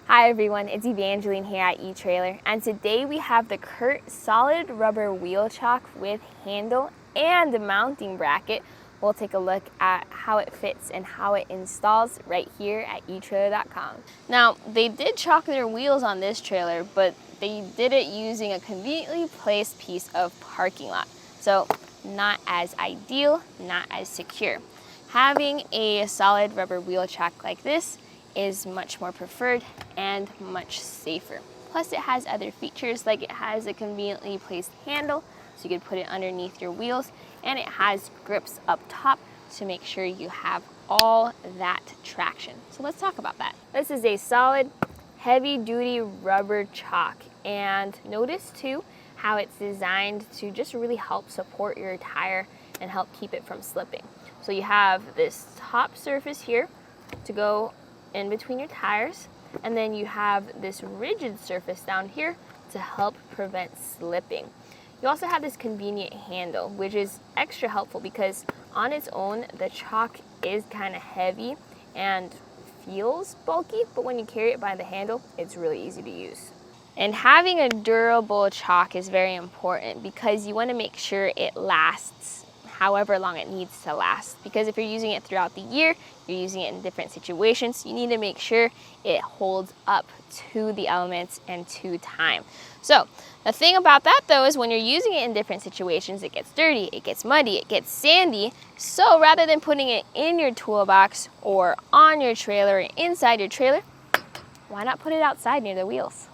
Hi everyone, it's Evangeline here at etrailer, and today we have the CURT solid rubber wheel chock with handle and a mounting bracket. We'll take a look at how it fits and how it installs right here at etrailer.com. Now, they did chock their wheels on this trailer, but they did it using a conveniently placed piece of parking lot. So not as ideal, not as secure. Having a solid rubber wheel chock like this is much more preferred and much safer. Plus it has other features, like it has a conveniently placed handle so you can put it underneath your wheels, and it has grips up top to make sure you have all that traction. So let's talk about that. This is a solid heavy duty rubber chock, and notice too how it's designed to just really help support your tire and help keep it from slipping. So you have this top surface here to go in between your tires, and then you have this rigid surface down here to help prevent slipping. You also have this convenient handle, which is extra helpful because on its own the chock is kind of heavy and feels bulky, but when you carry it by the handle, it's really easy to use. And having a durable chock is very important because you want to make sure it lasts however long it needs to last, because if you're using it throughout the year, you're using it in different situations, you need to make sure it holds up to the elements and to time. So the thing about that though is when you're using it in different situations, it gets dirty, it gets muddy, it gets sandy. So rather than putting it in your toolbox or on your trailer or inside your trailer, why not put it outside near the wheels?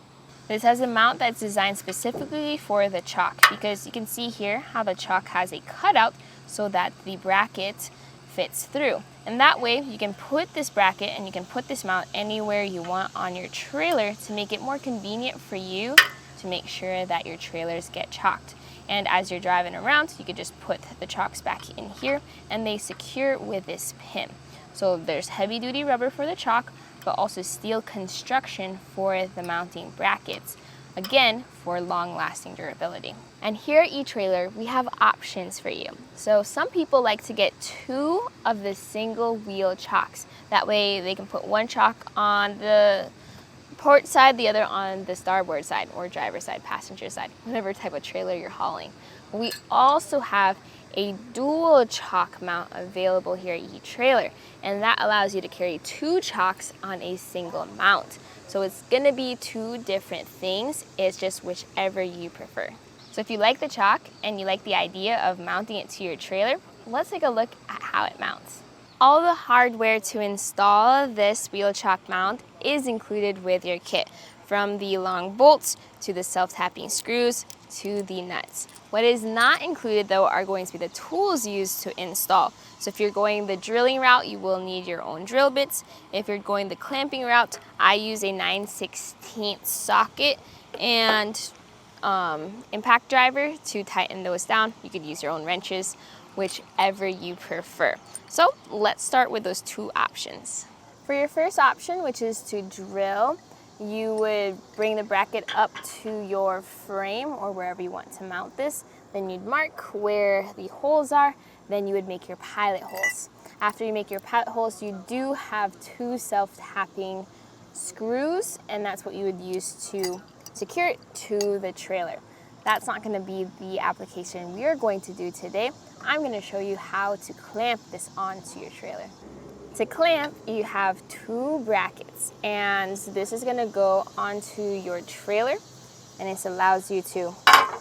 This has a mount that's designed specifically for the chock, because you can see here how the chock has a cutout so that the bracket fits through. And that way you can put this bracket and you can put this mount anywhere you want on your trailer to make it more convenient for you to make sure that your trailers get chocked. And as you're driving around, you could just put the chocks back in here and they secure with this pin. So there's heavy duty rubber for the chock, but also steel construction for the mounting brackets. Again, for long-lasting durability. And here at etrailer, we have options for you. So some people like to get two of the single wheel chocks. That way they can put one chock on the port side, the other on the starboard side, or driver side, passenger side, whatever type of trailer you're hauling. We also have a dual chock mount available here at etrailer, and that allows you to carry two chocks on a single mount. So it's gonna be two different things, it's just whichever you prefer. So if you like the chock and you like the idea of mounting it to your trailer, let's take a look at how it mounts. All the hardware to install this wheel chock mount is included with your kit, from the long bolts to the self-tapping screws to the nuts. What is not included though are going to be the tools used to install. So if you're going the drilling route, you will need your own drill bits. If you're going the clamping route, I use a 9/16 socket and impact driver to tighten those down. You could use your own wrenches, whichever you prefer. So let's start with those two options. For your first option, which is to drill, you would bring the bracket up to your frame or wherever you want to mount this. Then you'd mark where the holes are. Then you would make your pilot holes. After you make your pilot holes, you do have two self-tapping screws, and that's what you would use to secure it to the trailer. That's not going to be the application we are going to do today. I'm going to show you how to clamp this onto your trailer. To clamp, you have two brackets, and this is going to go onto your trailer, and this allows you to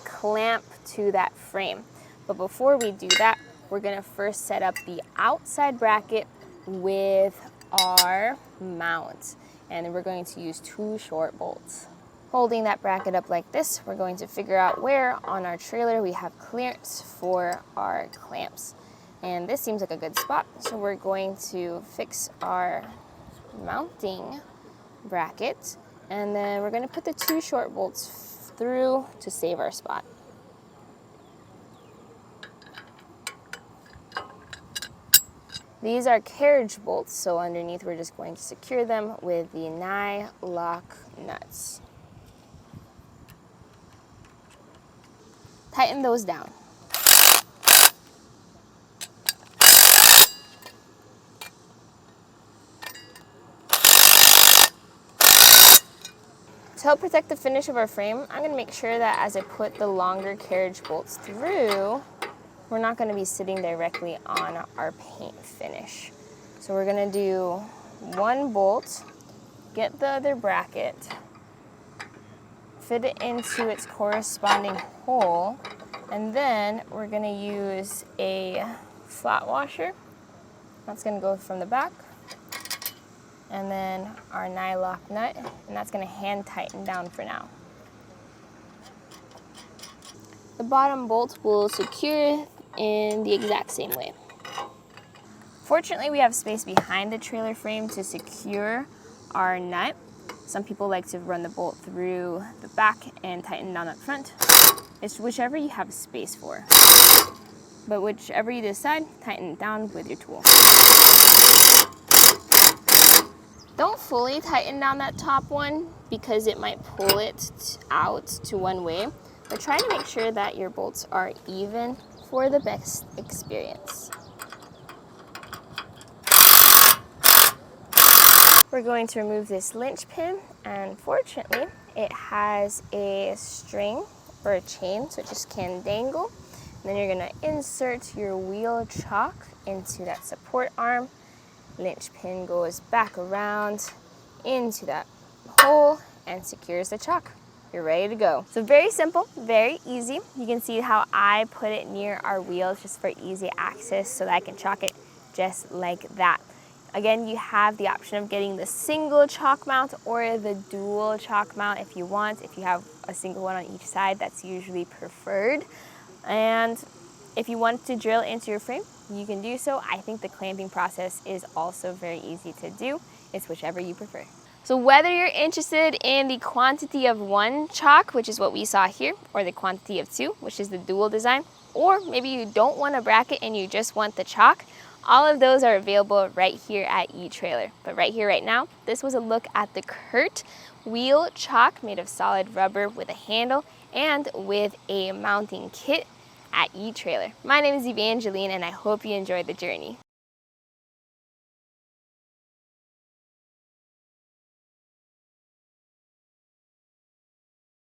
clamp to that frame. But before we do that, we're going to first set up the outside bracket with our mount, and then we're going to use two short bolts. Holding that bracket up like this, we're going to figure out where on our trailer we have clearance for our clamps. And this seems like a good spot, so we're going to fix our mounting bracket, and then we're going to put the two short bolts through to save our spot. These are carriage bolts, so underneath we're just going to secure them with the nylock nuts. Tighten those down. To help protect the finish of our frame, I'm going to make sure that as I put the longer carriage bolts through, we're not going to be sitting directly on our paint finish. So we're going to do one bolt, get the other bracket, fit it into its corresponding hole, and then we're going to use a flat washer. That's going to go from the back, and then our nylock nut, and that's going to hand tighten down for now. The bottom bolt will secure in the exact same way. Fortunately, we have space behind the trailer frame to secure our nut. Some people like to run the bolt through the back and tighten down up front. It's whichever you have space for. But whichever you decide, tighten it down with your tool. Don't fully tighten down that top one because it might pull it out to one way, but try to make sure that your bolts are even for the best experience. We're going to remove this linch pin, and fortunately it has a string or a chain, so it just can dangle. And then you're going to insert your wheel chock into that support arm. Linch pin goes back around into that hole and secures the chock. You're ready to go. So very simple, very easy. You can see how I put it near our wheels just for easy access so that I can chock it just like that. Again, you have the option of getting the single chock mount or the dual chock mount if you want. If you have a single one on each side, that's usually preferred. And if you want to drill into your frame, you can do so. I think the clamping process is also very easy to do. It's whichever you prefer. So whether you're interested in the quantity of one chock, which is what we saw here, or the quantity of two, which is the dual design, or maybe you don't want a bracket and you just want the chock, all of those are available right here at eTrailer. But right here, right now, this was a look at the CURT Wheel Chock made of solid rubber with a handle and with a mounting kit at eTrailer. My name is Evangeline, and I hope you enjoyed the journey.